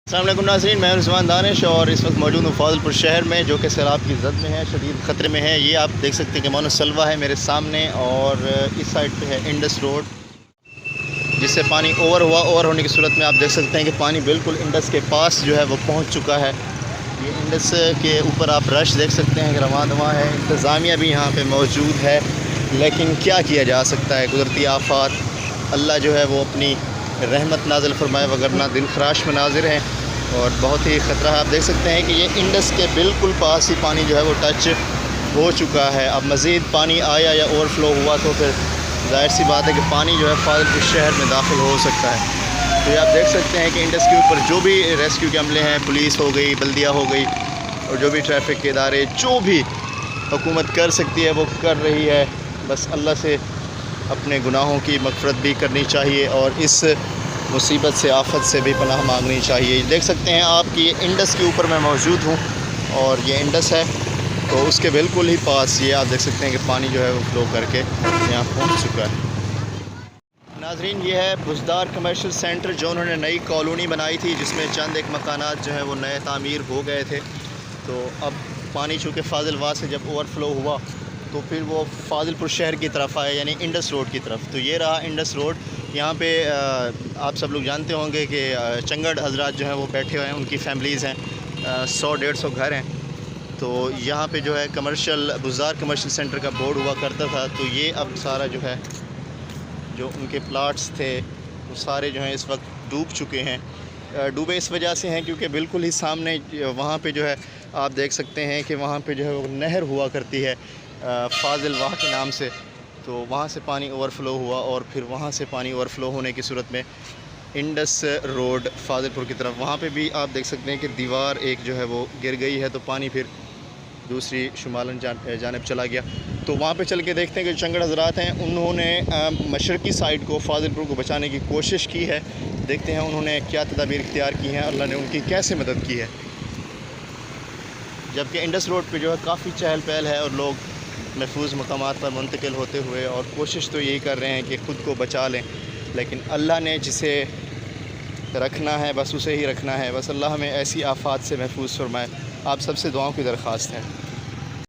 السلام علیکم ناظرین، میں رضوان دانش اور اس وقت موجود ہوں فاضل شہر میں، جو کہ سیلاب کی زد میں ہے، شدید خطرے میں ہے۔ یہ آپ دیکھ سکتے ہیں کہ مانو سلوا ہے میرے سامنے، اور اس سائڈ پہ ہے انڈس روڈ، جس سے پانی اوور ہونے کی صورت میں آپ دیکھ سکتے ہیں کہ پانی بالکل انڈس کے پاس جو ہے وہ پہنچ چکا ہے۔ یہ انڈس کے اوپر آپ رش دیکھ سکتے ہیں کہ رواں دواں ہے، انتظامیہ بھی یہاں پہ موجود ہے، لیکن کیا کیا جا سکتا ہے؟ قدرتی آفات، اللہ جو ہے وہ اپنی رحمت نازل فرمائے، وگرنہ دل خراش مناظر ہیں اور بہت ہی خطرہ ہے۔ آپ دیکھ سکتے ہیں کہ یہ انڈس کے بالکل پاس ہی پانی جو ہے وہ ٹچ ہو چکا ہے۔ اب مزید پانی آیا یا اوور فلو ہوا تو پھر ظاہر سی بات ہے کہ پانی جو ہے فاضل پور شہر میں داخل ہو سکتا ہے۔ تو یہ آپ دیکھ سکتے ہیں کہ انڈس کے اوپر جو بھی ریسکیو کے عملے ہیں، پولیس ہو گئی، بلدیہ ہو گئی، اور جو بھی ٹریفک کے ادارے، جو بھی حکومت کر سکتی ہے وہ کر رہی ہے۔ بس اللہ سے اپنے گناہوں کی مغفرت بھی کرنی چاہیے اور اس مصیبت سے، آفت سے بھی پناہ مانگنی چاہیے۔ دیکھ سکتے ہیں آپ کہ یہ انڈس کے اوپر میں موجود ہوں، اور یہ انڈس ہے تو اس کے بالکل ہی پاس یہ آپ دیکھ سکتے ہیں کہ پانی جو ہے وہ فلو کر کے یہاں پہنچ چکا ہے۔ ناظرین، یہ ہے بزدار کمرشل سینٹر، جو انہوں نے نئی کالونی بنائی تھی، جس میں چند ایک مکانات جو ہیں وہ نئے تعمیر ہو گئے تھے۔ تو اب پانی چونکہ فاضل واں سے جب اوور فلو ہوا تو پھر وہ فاضل پور شہر کی طرف آیا، یعنی انڈس روڈ کی طرف۔ تو یہ رہا انڈس روڈ۔ یہاں پہ آپ سب لوگ جانتے ہوں گے کہ چنگڑ حضرات جو ہیں وہ بیٹھے ہوئے ہیں، ان کی فیملیز ہیں، 100-150 گھر ہیں۔ تو یہاں پہ جو ہے بزدار کمرشل سینٹر کا بورڈ ہوا کرتا تھا، تو یہ اب سارا جو ہے، جو ان کے پلاٹس تھے وہ سارے جو ہیں اس وقت ڈوب چکے ہیں۔ ڈوبے اس وجہ سے ہیں کیونکہ بالکل ہی سامنے وہاں پہ جو ہے آپ دیکھ سکتے ہیں کہ وہاں پہ جو ہے وہ نہر ہوا کرتی ہے فاضل واں کے نام سے۔ تو وہاں سے پانی اوور فلو ہوا، اور پھر وہاں سے پانی اوور فلو ہونے کی صورت میں انڈس روڈ فاضل پور کی طرف، وہاں پہ بھی آپ دیکھ سکتے ہیں کہ دیوار ایک جو ہے وہ گر گئی ہے، تو پانی پھر دوسری شمالن جانب چلا گیا۔ تو وہاں پہ چل کے دیکھتے ہیں کہ چنگڑ حضرات ہیں، انہوں نے مشرقی سائڈ کو، فاضل پور کو بچانے کی کوشش کی ہے۔ دیکھتے ہیں انہوں نے کیا تدابیر اختیار کی ہیں، اللہ نے ان کی کیسے مدد کی ہے۔ جبکہ انڈس روڈ پہ جو ہے کافی چہل پہل ہے، اور لوگ محفوظ مقامات پر منتقل ہوتے ہوئے، اور کوشش تو یہی کر رہے ہیں کہ خود کو بچا لیں، لیکن اللہ نے جسے رکھنا ہے بس اسے ہی رکھنا ہے۔ بس اللہ ہمیں ایسی آفات سے محفوظ فرمائے۔ آپ سب سے دعاؤں کی درخواست ہے۔